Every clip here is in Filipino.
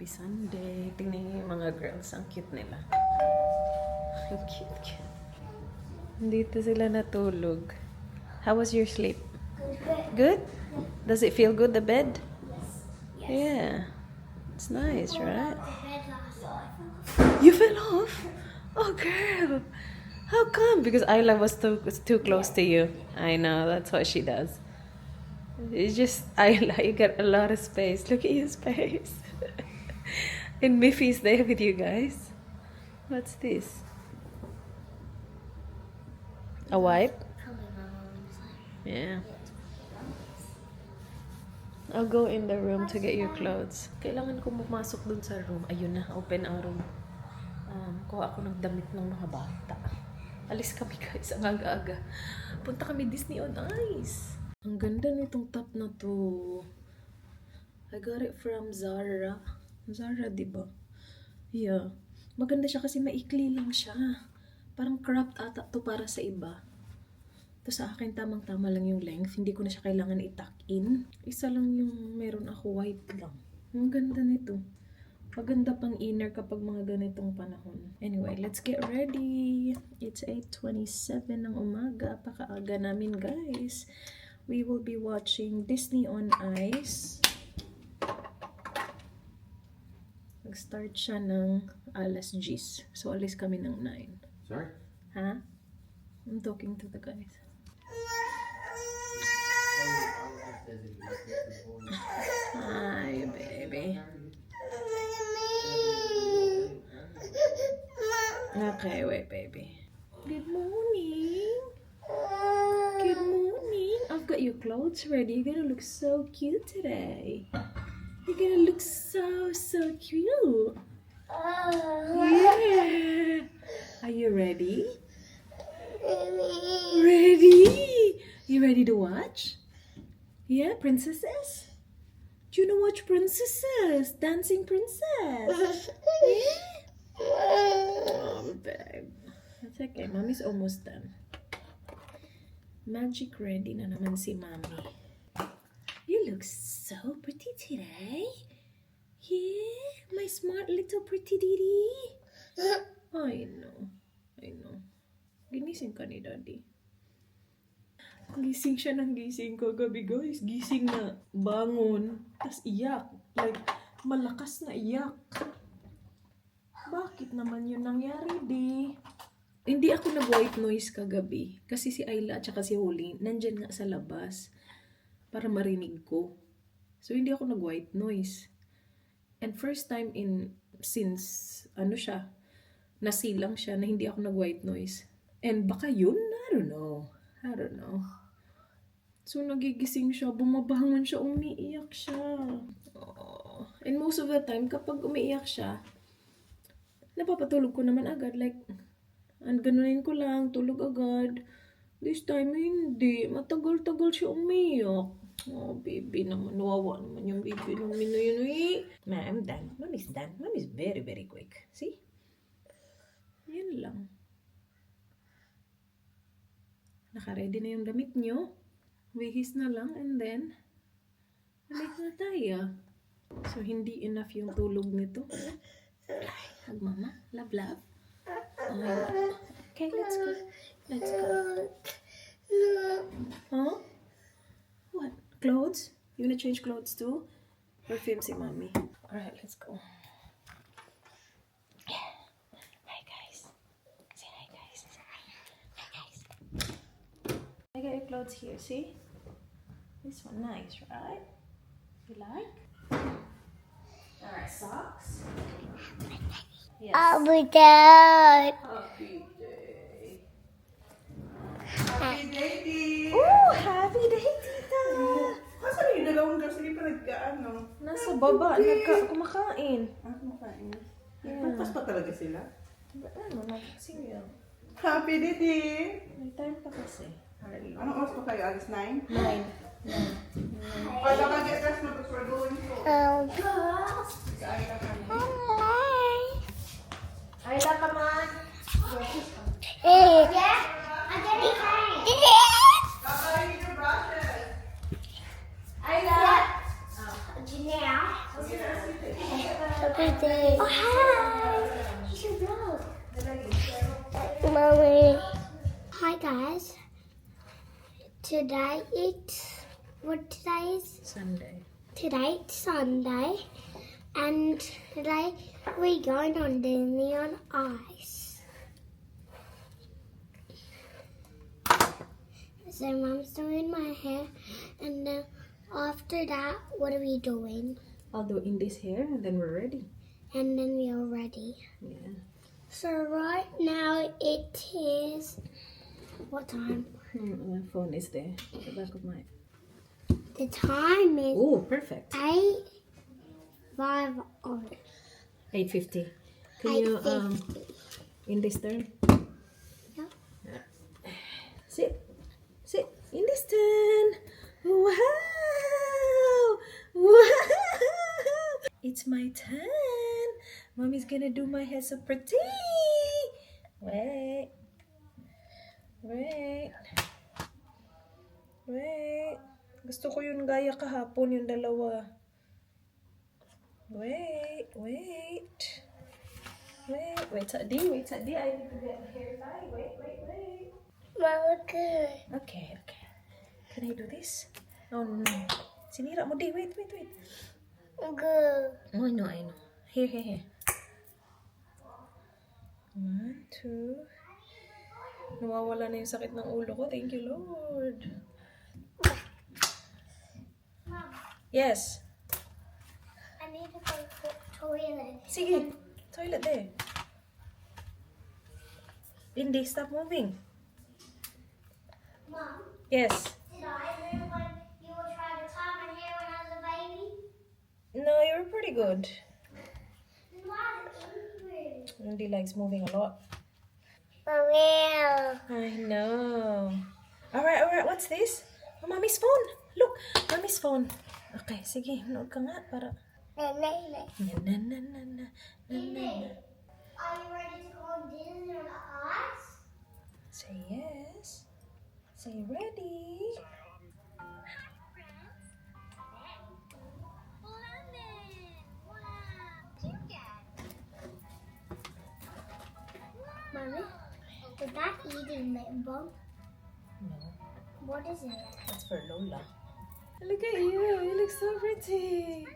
Happy Sunday. Tingnan niyo yung mga girls. Ang cute nila. Ang cute. Dito sila natulog. How was your sleep? Good? Does it feel good, the bed? Yeah. It's nice, right? You fell off? Oh, girl. How come? Because Ayla was too close to you. I know, that's what she does. It's just, Ayla, you got a lot of space. Look at your space. And Miffy's there with you guys. What's this? A wipe? Yeah. I'll go in the room to get your clothes. Kailangan ko pumasok dun sa room. Ayun na, open ang room. Kuha ako ng damit ng mga bata. Alis kami guys, ang aga-aga. Punta kami Disney on Ice. Ang ganda nitong top na to. I got it from Zara. Zara, diba? Yeah. Maganda siya kasi maikli lang siya. Parang cropped ata to para sa iba. To sa akin, tamang-tama lang yung length. Hindi ko na siya kailangan i-tuck in. Isa lang yung meron ako, white lang. Ang ganda nito. Maganda pang inner kapag mga ganitong panahon. Anyway, let's get ready. It's 8:27 ng umaga. Pakaaga namin, guys. We will be watching Disney on Ice. Nag-start siya ng alas 10. So, alis kami ng 9. Sorry? Ha? I'm talking to the guys. Hi, baby. Okay, wait, baby. Good morning. Good morning. I've got your clothes ready. You're gonna look so cute today. You're gonna look so cute. Yeah. Are you ready? Ready? You ready to watch? Yeah, princesses? Do you know watch princesses? Dancing princess? Yeah? Oh, babe. That's okay. Mommy's almost done. Magic ready na naman si Mommy. You look so pretty today. Yeah, my smart little pretty Didi. I know. Ginising ka ni Daddy. Gising siya ng gising kagabi, guys. Gising na bangon. Tas iyak. Like, malakas na iyak. Bakit naman yun nangyari, di? Hindi ako nag-white noise kagabi. Kasi si Ayla at saka si Holly, nandyan nga sa labas. Para marinig ko. So, hindi ako nag-white noise. And first time since, nasilang siya na hindi ako nag-white noise. And baka yun, I don't know. So, nagigising siya, bumabangon siya, umiiyak siya. Oh. And most of the time, kapag umiiyak siya, napapatulog ko naman agad. Like, ganunin ko lang, tulog agad. This time, hindi. Matagal-tagal siya umiiyak. Oh, baby naman. Nawawa naman yung baby ng Minoy. I'm done. Mommy's done. Mommy's very, very quick. See? Yan lang. Naka-ready na yung damit nyo. Wihis na lang and then balik na tayo. So, hindi enough yung tulog nito. Hug mama. Love, love. Okay, let's go. Huh? What? Clothes? You wanna change clothes too? Or film si mommy? Alright, let's go. Hi guys. Say hi guys. Hi guys. I got your clothes here, see? This one nice, right? You like? Alright, socks. Yes. Happy day. Happy day. Happy day, Tita! Ooh, happy day, tita! Kasan yung dalawang girls? Hindi pa nagkaano. Nasa baba, kumakain. Kumakain. Yeah. Nagpas pa talaga sila? Ano, cereal. Happy day, Tita! May time pa kasi. Anong oras pa kayo? Alas 9? 9. Pwede ka get dressed na because we're going to. Ayla, come on. Ayla. Janelle. today it's what today is? Sunday. Today it's Sunday, and today we're going on Disney on Ice. So Mom's doing my hair, and then after that, what are we doing? I'll do Indy's hair and then we're ready. And then we are ready. Yeah. So right now it is what time? My phone is there at the back of my... The time is Oh, perfect. 8:05 on 8:50. Can you, 8:50. Indy's turn? Yeah. Sit. Sit. Indy's turn. Wow. Wow. It's my turn. Mommy's gonna do my hair so pretty. Wait. Wait. Wait. Gusto ko yun gaya kahapon, yung dalawa. Wait. Wait. Wait. Wait, Sadie. Wait, Sadie. I need to get the hair tie. Wait. Mama, good. Okay. Can I do this? Oh no. Sinira mo, di. Wait. Good. Oh, I know. Here. 1, 2. Nawawala na yung sakit ng ulo ko. Thank you, Lord. Yes. I need to go to the toilet. Sige. Toilet there. Indy, stop moving. Mom, Yes. did I remember when you were trying to tie my hair when I was a baby? No, you're pretty good. Then why is it angry? Indy likes moving a lot. For real. I know. Alright. What's this? Oh, Mommy's phone. Look, Mommy's phone. Okay, sige. Manood ka nga para... Nene. Na. Are you ready to go on Disney on Ice? Say yes. Say ready. Mommy, is that eating lip balm? No, What is it? that's for Lola. Look at you. You look so pretty.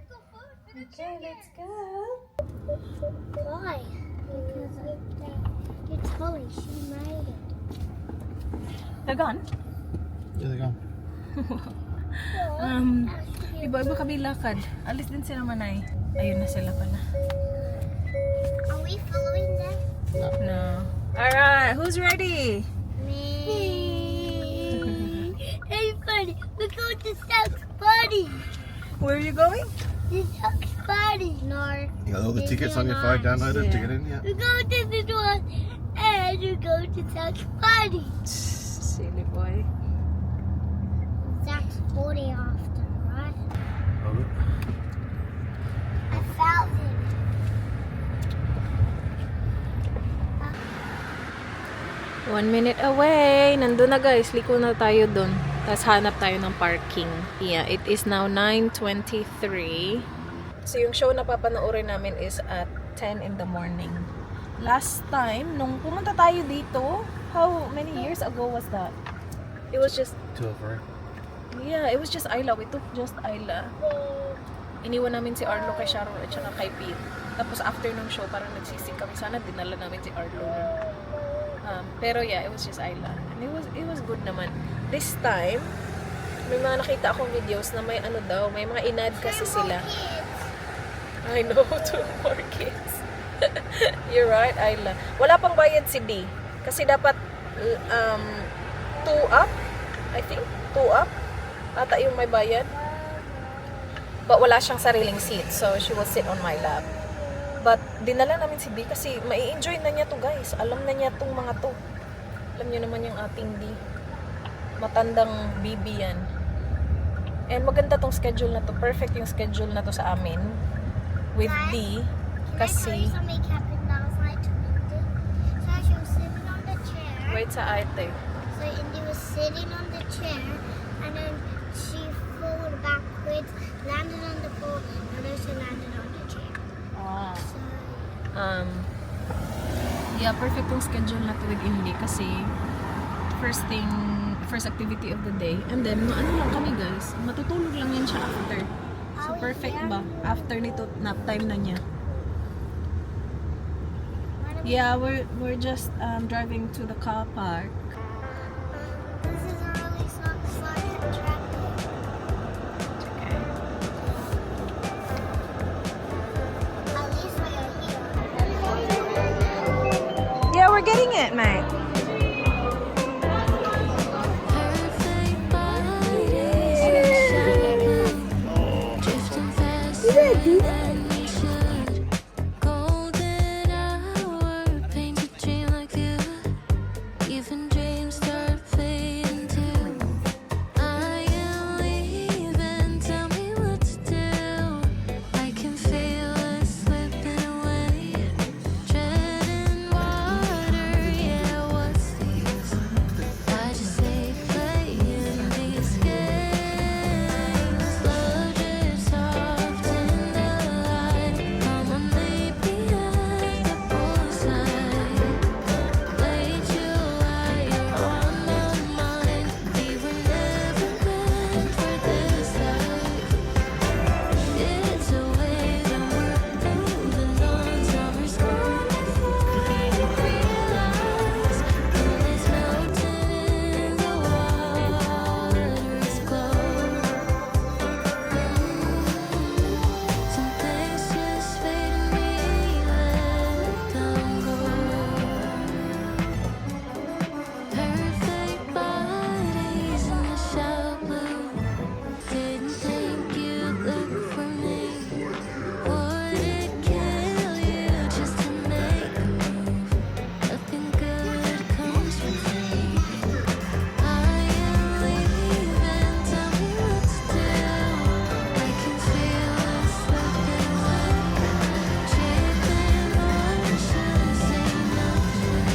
Okay, let's go. Why? Because your Tully, she made it. They're gone? Yeah, they go. Iba-iba kami lakad. Alis din sila, Manay. Ayun na sila pala. Are we following them? No. Alright, who's ready? Me. Everybody, we're going to South Party. Where are you going? The South Party. No. You got all the tickets on your phone downloaded to Yeah. get in, yeah? We're going to the north and we're going to South Party. Silly boy. That's 40 after, right? Love it. 1,000. 1 minute away. Nandun na guys. Liko na tayo dun. Tapos hanap tayo ng parking. Yeah, it is now 9:23. So yung show na papanoorin namin is at 10 in the morning. Last time, nung pumunta tayo dito, how many years ago was that? It was just, 2 or 3. yeah, it was just Ayla. We took just Ayla. Iniwan namin si Arlo kay Sharon at saka kay Pete. Tapos after nung show, parang nagsisig kami. Sana dinala namin si Arlo. Pero yeah, it was just Ayla. And it was good naman. This time, may mga nakita akong videos na may ano daw, may mga inad kasi sila. I know, 2 more kids. You're right, Ayla. Wala pang bayad si D. Kasi dapat 2 up, I think. 2 up. Ata yung may bayad. But wala siyang sariling seat. So, she will sit on my lap. But, dinala namin si B kasi mai-enjoy na niya to guys. Alam na niya tong mga to. Alam niyo naman yung ating D. Matandang BB yan. And maganda tong schedule na to. Perfect yung schedule na to sa amin. With D. Kasi, something happened last night to Indy? So she was sitting on the chair. wait sa ate. So Indy was sitting on the chair, and then she fell backwards, landed on the floor, and then she landed on the chair. So Yeah, perfect yung schedule na to with Indy kasi first activity of the day. And then, ano lang kami guys, matutulog lang yan siya after. So, perfect ba? After nito, nap time na niya. Yeah, we're just driving to the car park. This is a really fun track. Okay. At least we are here. Yeah, we're getting it, mate. Even dreams start fading too. I am leaving, tell me what to do. I can feel it slipping away. Treading water, yeah, what's the use? I just stay playing these games. Love drifts soft in the light. I'ma maybe at the poolside. Late July, you're on my mind. We were never meant for this life. It's a wave and we're moving on. Summer's gone before we realize. Moonlight's melting in the water's glow. Some things just fade in me, let them go. Perfect bodies in the shallow blue. Didn't think you'd look for me. Would it kill you just to make a move? Nothing good comes from free. I am leaving, tell me what to do. I can feel it slipping away. Chasing oceans, say nothing.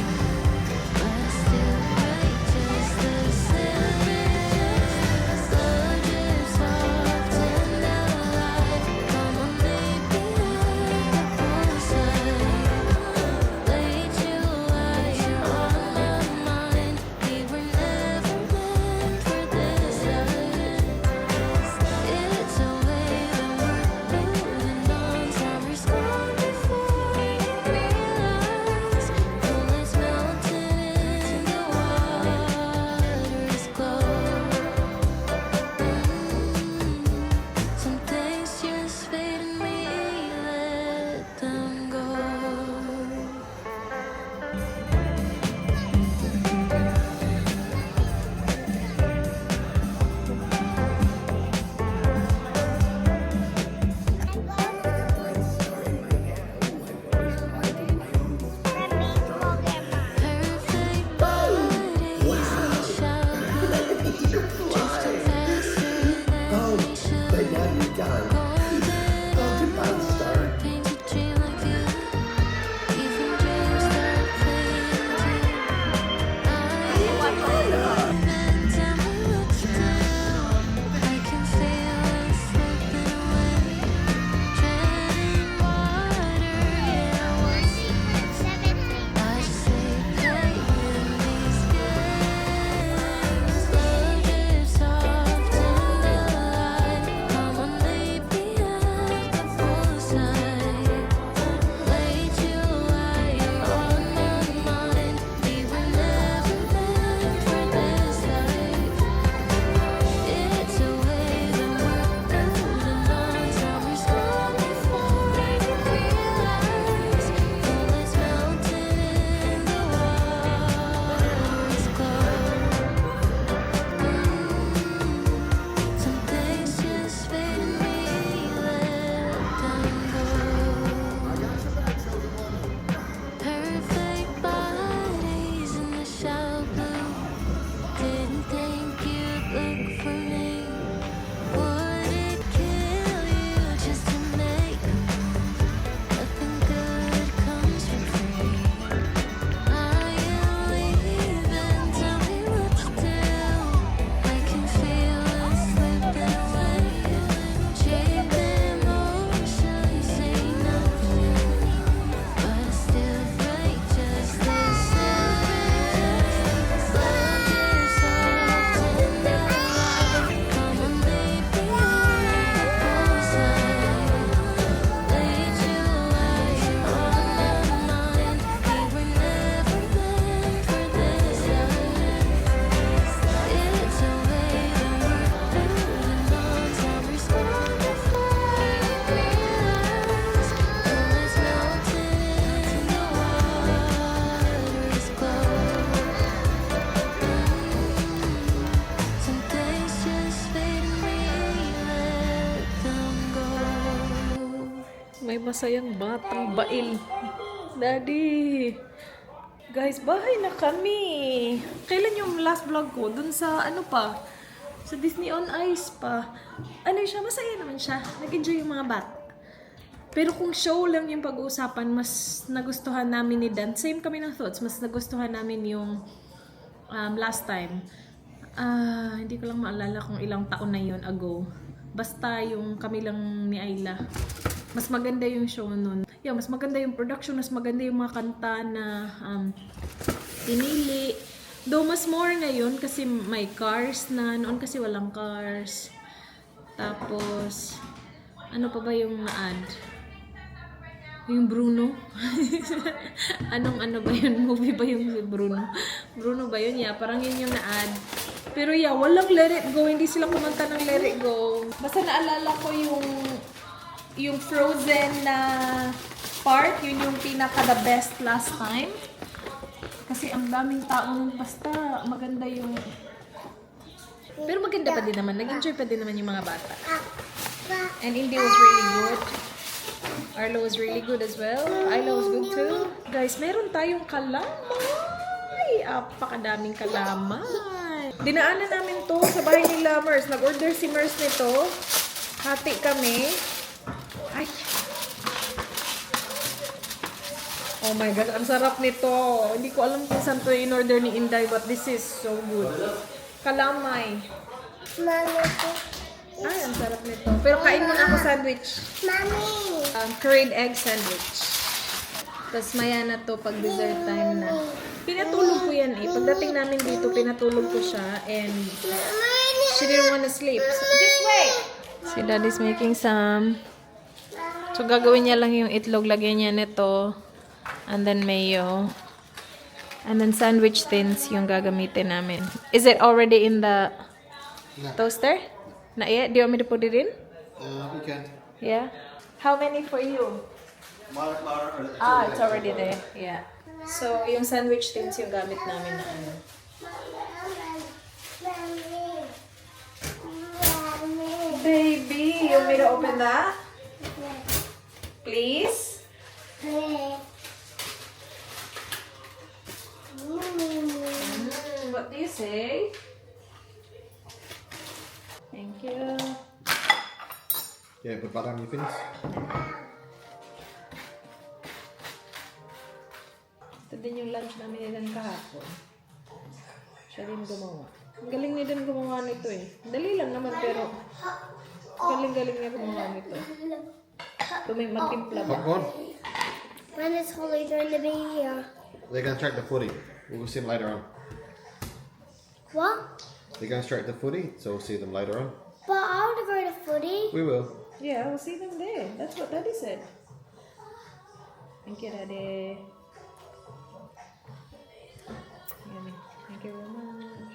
But I still write just the same. Love drifts soft in the light. Come on, maybe at the poolside. Late July, you're on my mind. We were never meant for this life. It's a wave and we're moving on. Summer's gone before we realize. Moonlight's melting in the water's glow. Some things just fade in me, let them go. Perfect bodies in the shallow blue. Drifting faster than we should. Golden hour, paint a dream like you. Even dreams start fading too. I am leaving, tell me what to do. I can feel it slipping away. Treading water, yeah, what's the use? I just stay playing these games. Love drifts soft in the light. Come on, maybe at the poolside. Late July, you're on my mind. We were never meant for this life. It's a wave and we're moving on. Summer's gone before we realize. Moonlight's melting in the water's glow. Some things just fade in me, let them go. Perfect bodies in the shallow blue. Didn't think you'd look for me. Would it kill you just to make a move? Nothing good comes for free. I am leaving, tell me what to do. I can feel it slipping away. Chasing oceans, say nothing. But I still write just the same. Love drifts soft masayang batang bail. Daddy! Guys, bahay na kami. Kailan yung last vlog ko? Dun sa ano pa? Sa Disney on Ice pa. Ano siya? Masaya naman siya. Nag-enjoy yung mga bata. Pero kung show lang yung pag-uusapan, mas nagustuhan namin ni Dan. Same kami ng thoughts. Mas nagustuhan namin yung last time. Hindi ko lang maalala kung ilang taon na yun ago. Basta yung kami lang ni Ayla. Mas maganda yung show nun. Yeah, mas maganda yung production, mas maganda yung mga kanta na pinili. Though mas more ngayon kasi may cars na. Noon kasi walang cars. Tapos, ano pa ba yung na-add? Yung Bruno. ano ba yun? Movie ba yung Bruno? Bruno ba yun? Yeah, parang yun yung na-add. Pero yeah, walang Let It Go. Hindi sila kumanta ng Let It Go. Basta naalala ko yung Frozen na part, yun yung pinaka the best last time. Kasi ang daming tao nun, basta maganda yung... Pero maganda pa din naman. Nag-enjoy pa din naman yung mga bata. And Indy was really good. Arlo was really good as well. Ayla was good too. Guys, meron tayong kalamay. Apakadaming kalamay. Dinaanan namin to sa bahay nila, Mers. Nag-order si Mers nito. Hati kami. Ay. Oh my God, ang sarap nito. Hindi ko alam kung saan to in-order ni Inday, but this is so good. Kalamay. Mami. Ay, ang sarap nito. Pero kain muna ako sandwich. Mami. Curried egg sandwich. Tapos maya na to pag dessert time na. Pinatulog ko yan eh. Pagdating namin dito, pinatulog ko siya. And she didn't wanna sleep. So, just wait! Si Daddy's making some. So, gagawin niya lang yung itlog. Lagyan niya nito. And then mayo. And then sandwich tins yung gagamitin namin. Is it already in the toaster? Not yet? Do you want me to put it in? You can. Yeah? How many for you? It's already there. Yeah. So, yung sandwich tins yung gamit namin na ano. Baby, you want me to open that? Please? What do you say? Thank you. Yeah, put butter on your fins. Ito din yung lunch namin ni Dan kahapon. Siya din gumawa. Ang galing ni Dan gumawa nito eh. Dali lang naman pero galing-galing niya gumawa nito. Ito may magtimpla ba? Popcorn. When is Holly going to be here? They're going to start the footy. We'll see them later on. What? They're going to start the footy, so we'll see them later on. But I want to go to footy. We will. Yeah, we'll see them there. That's what Daddy said. Thank you, Daddy. Yummy. Thank you very much.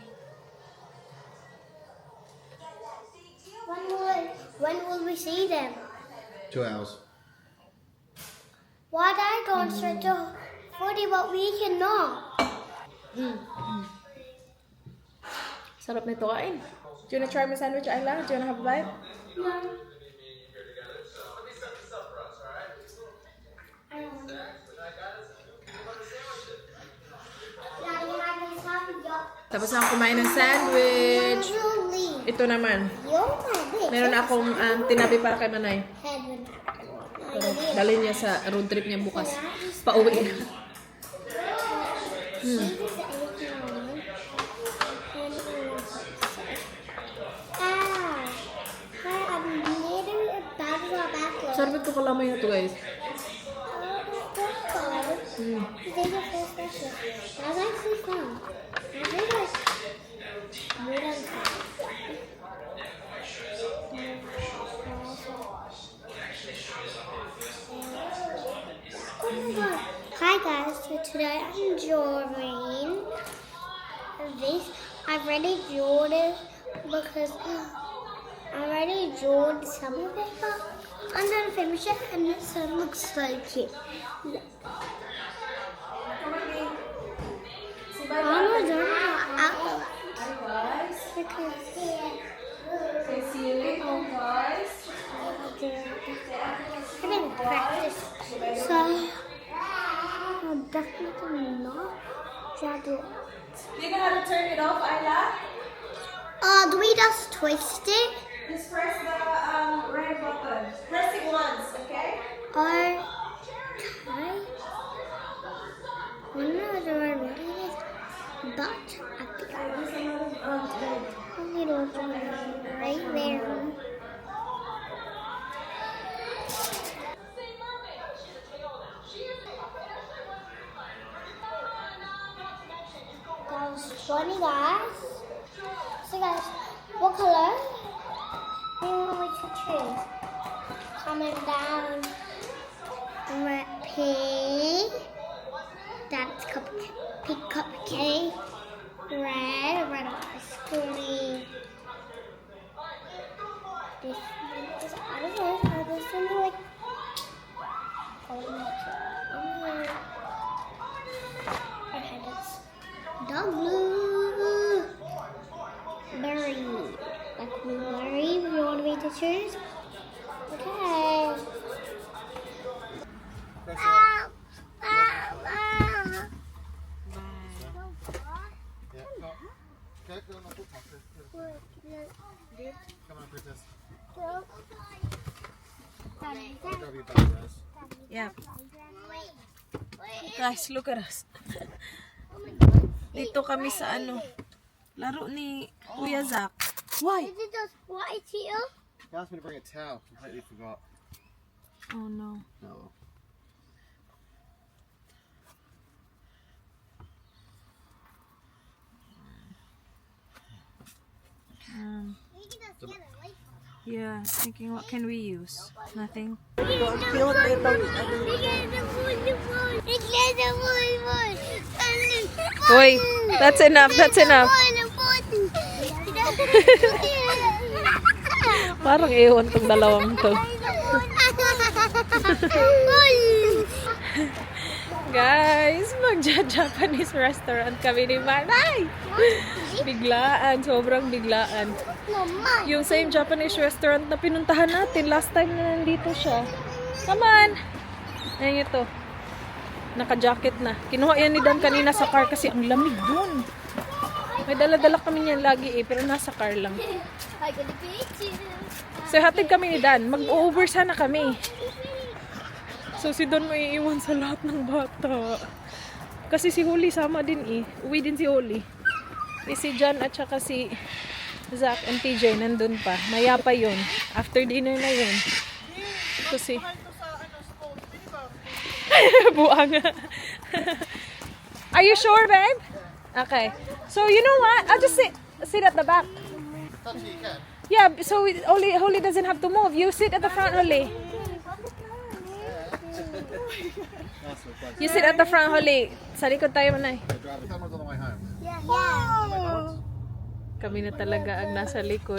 When will we see them? 2 hours. Why did I go and start to footy but we cannot? Sarap nito kain. Do you wanna try my sandwich, Ayla? Do you wanna have a bite? No. I don't want to. Daddy, I can have your... Tapos ako kumain ng sandwich. Julie, Ito naman. you're my bitch. Meron akong tinabi para kay Manay. Head with Pero dalhin niya sa road trip niya bukas. Pauwi na. Sarap ko kalamay na to, guys. That's actually fun. I think like more than fun. Oh my god. Hi guys, so today I'm drawing this. I've already drawn it because I already drawn some of it, but I'm gonna finish it and it still looks so cute. I'm gonna draw out Hi guys. because See you later, guys. I'm in practice. So, I'm definitely not shadow. Do you know how to turn it off, Ayla? Do we just twist it? Just press the red button. Press it once, okay? Or can I? I don't know the right what it is, but I think I was a little right there. That was funny, guys. So, guys, what color do you want me to choose? Comment down. Red, pink. That's pink cupcake. Red ice cream. This I don't know. This one like. Okay, that's dog blue. Berry. Like blueberry. You want me to choose? Okay. Okay, go on, put pasta. Come on, princess. Grab your bag, guys. Yeah. Guys, look at us. Dito kami sa laro ni Kuya Zach. Why? Is it just white here? He asked me to bring a towel. Completely forgot. Oh no. No. Yeah, thinking what can we use? Nothing. Hoy, that's enough, that's enough. Parang ewan tong dalawang to. Guys, magja-Japanese restaurant kami ni Manay. Biglaan, sobrang biglaan. Yung same Japanese restaurant na pinuntahan natin last time na nandito siya. Come on! Ayan ito. Naka-jacket na. Kinuha yan ni Dan kanina sa car kasi ang lamig dun. May dala-dala kami niyan lagi pero nasa car lang. So, hatid kami ni Dan. Mag-over sana kami. So, si Don may iiwan sa lahat ng bata. Kasi si Holly sama din Uwi din si Holly. Si John at saka si Zach and TJ nandun pa. Maya pa yun. After dinner na yun. So, si... Buanga. Are you sure, babe? Okay. So, you know what? I'll just sit at the back. Yeah, so Holly doesn't have to move. You sit at the front, Holly. You sit at the front, Holly. Sa likod tayo, Manay. The camera's on the way home. Kami na talaga ang nasa likod.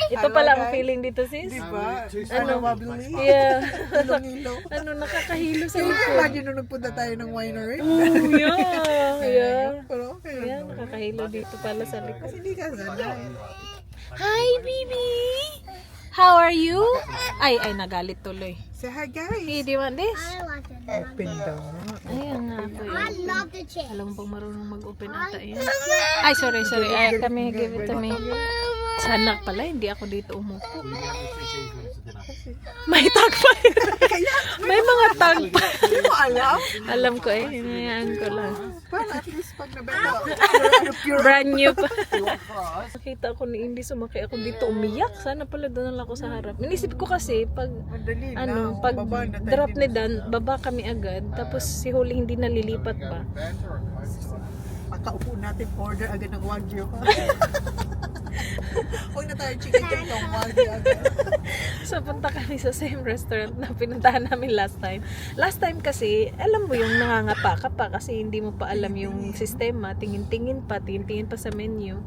Ito pala ang feeling dito, sis. Diba? Ano? Mabili. Yeah. Ilong-ilo. Nakakahilo sa likod. Imagine nung nagpunta tayo ng winery. Oh, yeah. Pero okay. Yeah, nakakahilo dito pala sa likod. Kasi hindi ka sanay. Hi, baby! How are you? Ay, nagalit tuloy. Say hi, guys. Hey, do you want this? I want it. Open daw. Ayan nga po I yun. love the chips. Alam mo pang marunong mag-open ata yan. Ay, sorry. Ay, kami, give it to me. Sana pala, hindi ako dito umupo. May tag pa. May mga tag pa. Hindi mo alam? Alam ko hinayaan ko lang. Paano at least pag nabenta? Pure. Brand new pa. Nakita ko ni Indy, sumakay ako dito umiyak. Sana pala doon lang ako sa harap. Inisip ko kasi, pag Madali lang. pag Baba na tayo drop dito. ni Dan, baba kami agad. Tapos si Holly hindi nalilipat pa. Makaupo natin, order agad ng wagyu. Huwag na tayo chicken tong wagyu agad. So, punta kami sa same restaurant na pinuntahan namin last time. Last time kasi, alam mo yung nangangapa ka pa kasi hindi mo pa alam yung sistema. Tingin-tingin pa sa menu.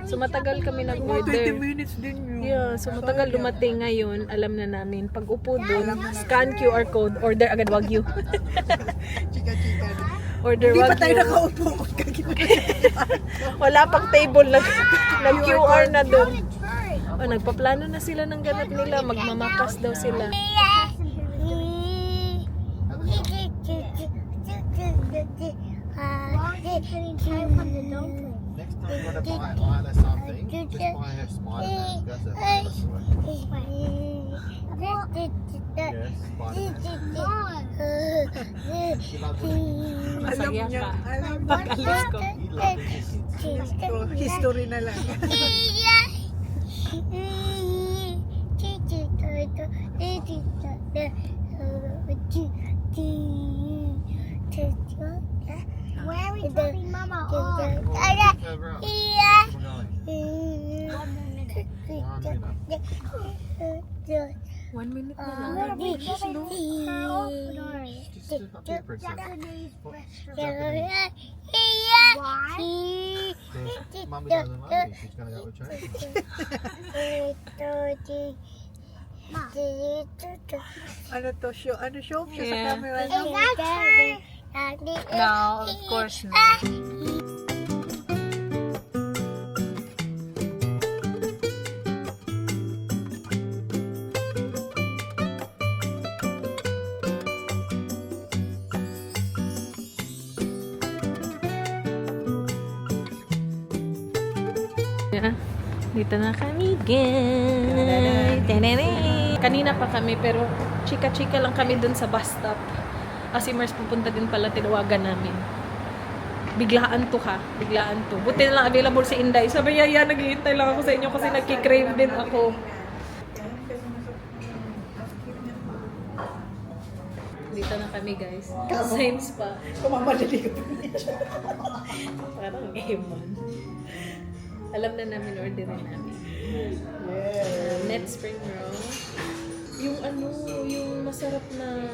So, matagal kami Mga 20 nag-order. minutes din yun. Yeah, so matagal dumating ngayon. Alam na namin. Pag upo dun, scan QR code, order agad Wagyu. Chika-chika. Order Hindi pa tayo Wagyu. nakaupo. Wala pang table, nag-QR na dun. Oh, nagpaplano na sila ng ganap nila. Magmamakas daw sila. Next time you want to buy Isla something, just buy her Spider-Man. That's her favourite toy. Yes, Spider-Man. She loves it. Masaya ka. Pag-alis ko. You love it. History na lang. Where are we dropping Mama off? Further up. Yeah. We're going. 1 minute na lang. Just up here, princess. Mummy doesn't love me. She's gonna go with Ano to? Show siya sa Yeah. camera. No, of course not. Yeah. Dito na kami, guys. Tanana. Kanina pa kami, pero chika-chika lang kami dun sa bus stop. Kasi Mars pupunta din pala, tinawagan namin. Biglaan to ha, biglaan to. Buti na lang available si Inday. Sabi niya, yan, naghihintay lang ako sa inyo kasi nagkikrave din ako. Dito na kami, guys. Science pa. Kumamadali ko. Parang eman. Alam na namin, orderin namin. Net spring roll. Yung ano, yung masarap na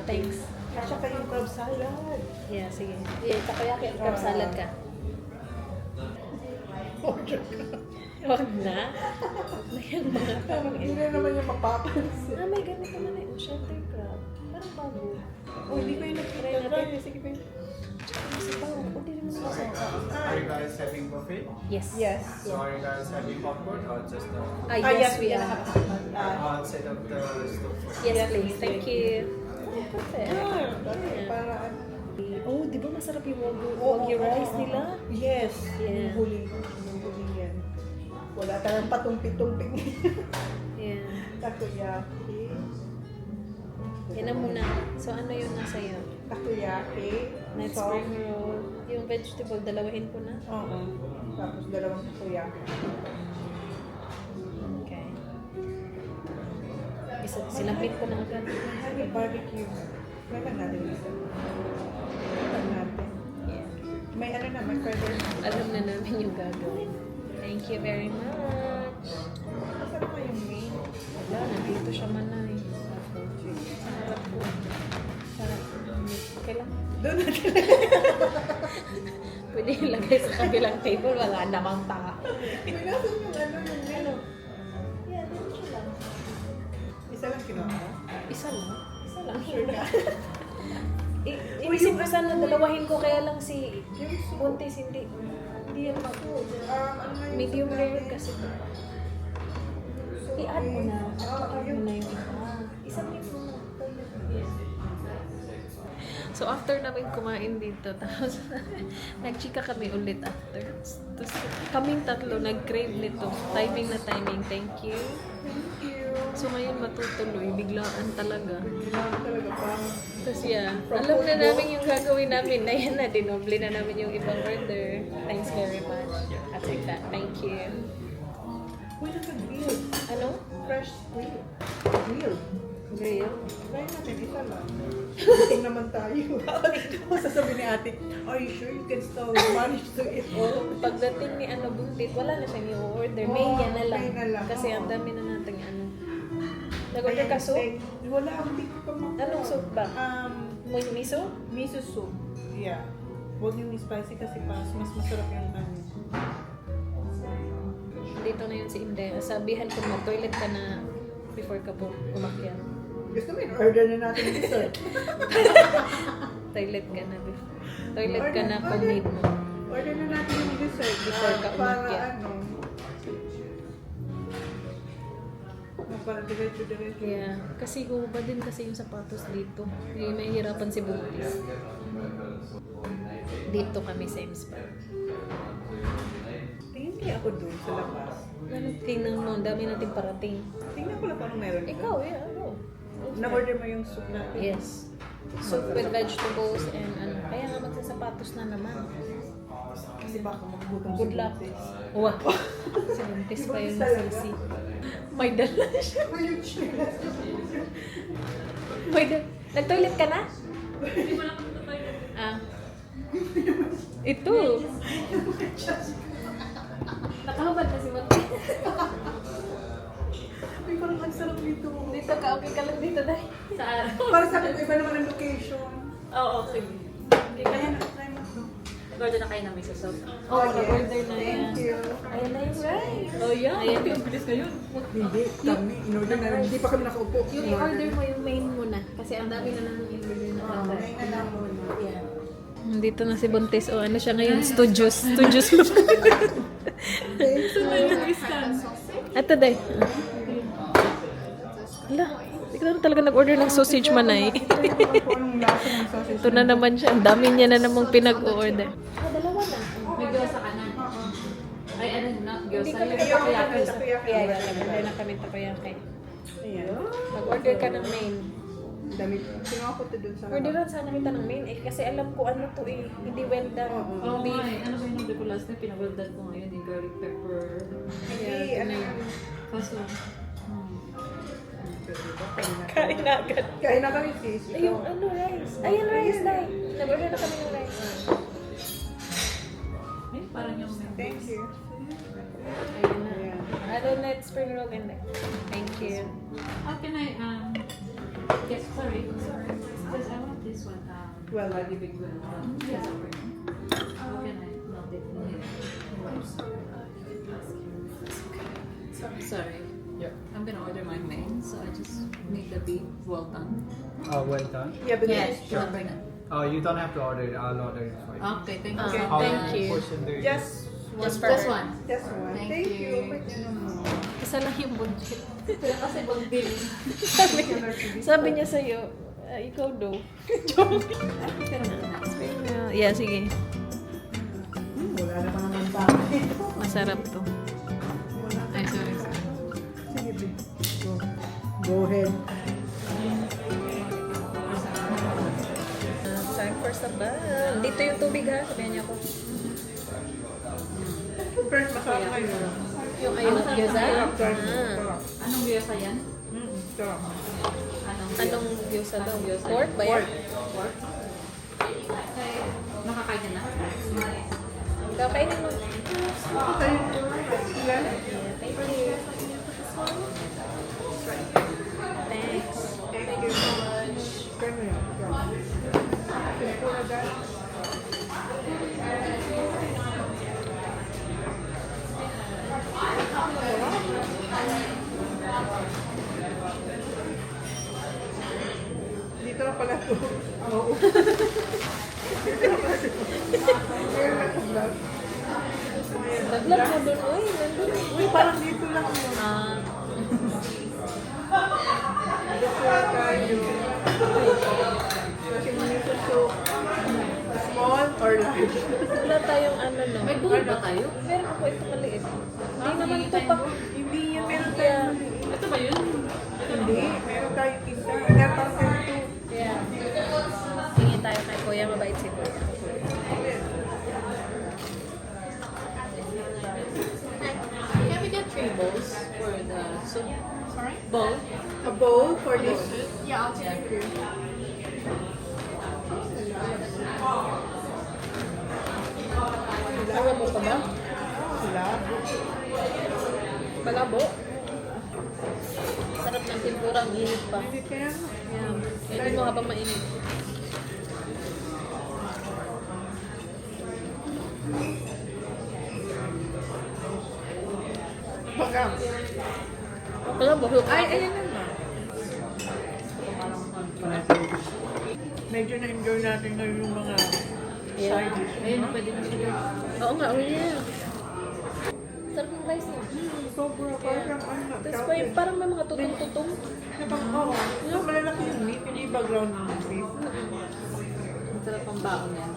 thanks. At saka yung crab salad. Yeah, sige. Yeah, takoyaki at crab salad ka. Order ka. Huwag na. May mga parang Hindi na naman yung mapapansin. may ganito na yung shelter crab. Parang bago. Oh, hindi ko yung Try nakita. natin. Sige ba? Kasi bago. O, di naman masarap. Are you guys having buffet? Yes. Yes. So are you guys having popcorn or just Yes, we are. outside of the stove? Yes, please. Thank you. Oh, perfect. Para ano? Oh, di ba masarap yung wagyu rice nila? Yes. Yeah. Yung huli yan. Wala kang patumpi-tumping. Yeah. Takoyaki. Yan na muna. So, ano yung nasa iyo? Takoyaki. Net sauce. spring roll. Yung vegetable, dalawahin ko na. Oo. Tapos dalawang takoyaki. Okay. Sinapit ko na agad. Ay, barbecue. Try lang natin isa. Try natin. Yeah. May ano na, may feather na. Alam na namin yung gagawin. Thank you very much. Masarap na yung main. Wala, nandito siya manay. Sarap po. Sarap. Okay lang. Doon natin. Pwede ilagay sa kabilang table. Wala namang tao. May nasan yung ano, yung menu. Yeah, dito siya lang. Isa lang kinuha mo? Isa lang. Isa lang. Sure ka? Inisip ko sana dalawahin ko kaya lang si Buntis hindi. Hindi yan medium rare kasi to. I-add mo na. I-add mo na yung iba. Isabit mo na. So after namin kumain dito, tapos nagchika kami ulit after. Tapos kaming tatlo nag-crave nito. Timing na timing. Thank you. Thank you. So ngayon matutuloy. Biglaan talaga. Kailangan talaga parang Tapos yeah, alam na namin yung gagawin namin. Ayan na, dinoble na namin yung ibang order. Thanks very much. I'll take that. Thank you. wala kang grill. Ano? Fresh grill. Grill. Grill? Try natin, isa lang. Gutom naman tayo. Sasabihin ni ate, are you sure you can still manage to eat all? Pagdating ni ano Buntit, wala na siyang i-order. Oo, May yan na lang. may na lang. Kasi Oo. ang dami na natin ano. Nag-order ka soup? Wala, hindi ko pa Anong soup ba? May miso? Miso soup. Yeah. Huwag yung spicy kasi mas masarap yung ano. Dito na yun si Inday. Sabihan ko mag-toilet ka na before ka po umakyat. Gusto mo order na natin yung dessert. Toilet ka na before. Toilet ka na pag need mo. Order na natin yung dessert. before ka Para umakyat. ano? Para diretso-diretso. Yeah, kasi huba din kasi yung sapatos dito. May hirapan si Buntis. Dito kami sa Imspa. Tingin kaya ako doon sa labas. Tingnan mo, ang dami natin parating. Tingnan ko lang kung anong meron. Ikaw, yeah, ano? Na-order mo yung soup natin? Yes. Soup with vegetables and ano. Kaya nga magsasapatos na naman. Kasi baka maggutom si Good luck. Buntis. Wow. Si Buntis pa yung Buntis talaga? sisi. May dala siya. May chila. May dala. Nag-toilet ka na? Ah. Ito. Nakahubad na si Buntis. Ay, parang ang sarap dito. Dito ka, okay ka lang dito dahil. Saan? Para sa akin, iba naman ang location. Oo, okay. Kaya na, try mo to. Order na kayo ng miso soup. Oo, nag-order na yan. Thank you. Ayan na yung rice. Oh, yeah. Ayan. Ang bilis ngayon. Hindi, kami, in-order na lang. Hindi pa kami nakaupo. Yung i-order mo yung main muna. Kasi ang dami na nang i-order na Oo, order. ngayon na lang muna. Yeah. Dito na si Buntis. O ano siya ngayon? Studios. Studios mo. Ito day. Ala, hindi ka naman talaga nag-order ng sausage manay. Kung anong lasa ng sausage. Ito na naman siya. Ang dami niya na namang pinag-order. Dalawa na. May gyoza ka na. Ay, ano na? Hindi Gyoza kami yun. takoyaki. Takoyaki. Yeah, nag-order na kami takoyaki. Ayan. Mag-order ka ng main. Dami. Kinuha ko to dun sa Orderan sana kita ng main eh. Kasi alam ko ano to eh. Hindi well done. Oo. Oh, my. Ano ba yung order ko last time? Pinawaldan ko ngayon yung garlic pepper. Hindi, ano yun. Kaso, Kain na agad. Kain na kami, sis. Ay, yung ano, rice. Ayun, rice na. Nag-order na kami ng rice. parang yung Thank you. Ayun na. Ayan. Ano na, spring roll and thank you. How can I, yes, sorry. Because I want this one, Well, Lagi Big Well. Yes, sorry. How can I melt it in here? Sorry. Yeah. I'm gonna order my main, so I just make the beef well done. Well done. Yeah, but Yes, then- sure. Bring it. You don't have to order it. I'll order it for you. Okay, thank you Okay, so How much. thank many you. portion do you just Just for this her. one. just one. Thank Thank you. you. Wait, ano mo? Isa lang yung budget. Sila kasi bundil. Sabi niya sa'yo, ikaw daw. Yeah, sige. Wala naman naman baka dito. Masarap to. Ay, sorry. Sige, babe. Go ahead. Time for sabah. Dito yung tubig ha, sabihan niya ako. First, masarap kayo. Yung ayaw gyoza? Sarap. Anong gyoza yan? Sarap. Anong gyoza daw? gyoza? Pork ba yan? Pork? Okay. Nakakain ka na? Kakainin mo. Tayo. Sila. Thank you. Thanks. Thank you so much. Kaya yun. Pinipura dahil. Dito na pala to. Oo. Nag-vlog mo doon, uy. Nandun. Uy, parang dito lang yun. Ah, Dito tayo. Kasi minsan so, small or large. wala tayong ano no. May buhol ba tayo? Meron ako ito maliit. Hindi naman ito pa. Hindi yan, meron tayo. Ito ba yun? Hindi, meron tayo isa. Meron tayo two. Yeah. Tingin tayo kay Kuya, mabait si Kuya. Can we get 3 bowls for the soup? Sorry? Bowl? A bowl for this. Yeah, I'll take it. Malabo pa ba? Labo. Malabo? Sarap ng tempura, ang init pa. Hindi kaya nga. Yeah. Kainin mo habang mainit. Baka. Malabo. Ay, ayan naman. Medyo na-enjoy natin ngayon yung mga Yeah. side dish. Ayun, pwede na siya. Oo nga, oh yeah. Sarap ng rice niya. Sobra, parang ano. Tapos parang may mga tutong-tutong. Oo. Yung malalaki yung meat, yung iba ground ng beef. Ang sarap ang baon yan.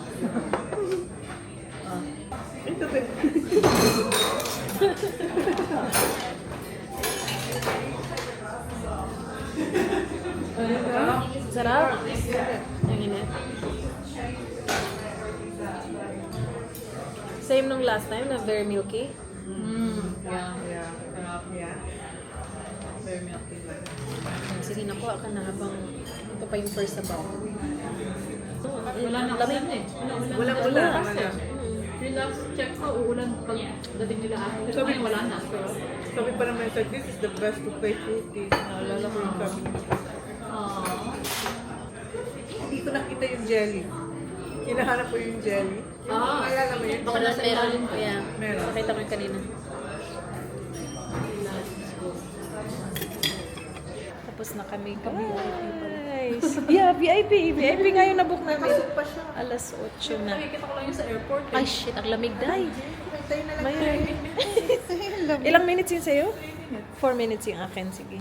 Ito ba? Sarap. Ang init. Same nung last time na very milky. Yeah. Yeah. Yeah. Very milky. Sige, nakuha ka na habang ito pa yung first sabaw. Wala na kasi eh. Walang ulan. Relax, check ko, uulan pag dating nila ako. Sabi, wala na. Pero, Sabi pa naman sa this is the best to play fruity. Naalala ko yung sabi niya. Hindi ko nakita yung jelly. Hinahanap ko yung jelly. Naalala mo yun? Baka nasa meron. Yeah. Meron. Nakita ko yung kanina. Tapos na kami. Guys. Yeah, VIP. VIP nga yung nabook namin. Pa siya. Alas 8 na. nakikita ko lang yun sa airport. Ay, shit. Ang lamig dahil. Tayo na lang. May ilang minutes yun sa'yo? 4 minutes yung akin. Sige.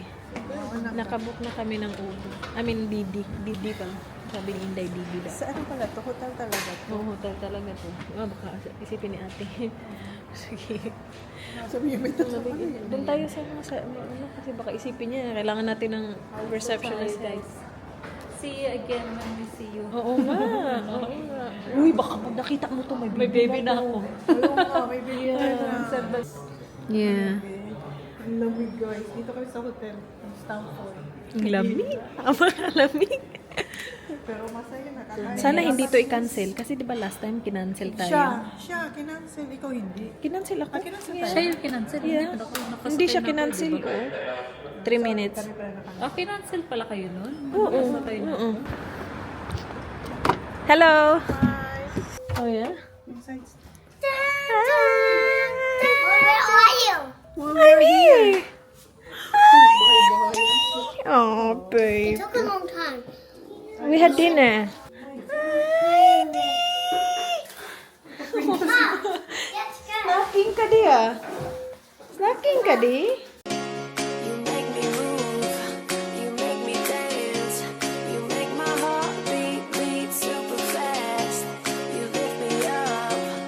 Nakabook na kami ng Ubo. I mean, Didi. Didi pa. Sabi ni Inday, Didi daw. Sa ano pala to? Hotel talaga to. Oo, hotel talaga to. Baka isipin ni ate. Sige. Sabi niya may tatlo. Doon tayo sa mga ano, kasi baka isipin niya, kailangan natin ng receptionist guys. See you again when we see you. Oo nga. Oo nga. Uy, baka pag nakita mo to, may baby na ako. Oo nga, may bigyan na. Yeah. Ang lamig guys. Dito kami sa hotel. Ang Stanford. Ang lamig. Ang mga lamig. Pero masaya na kakain. Sana hindi to i-cancel kasi 'di ba last time kinancel tayo. Siya, kinancel. Ikaw hindi. Kinancel ako. Kinancel Yeah. Siya yung kinancel. Yeah. Hindi siya kinancel ko. 3 minutes. Ah, kinancel pala kayo nun? Oo. Oo. Hello. Oh yeah. Where are you? Oh, babe. It took a long time. We had dinner. Let's go. Snacking ka di ah. Snacking ka di?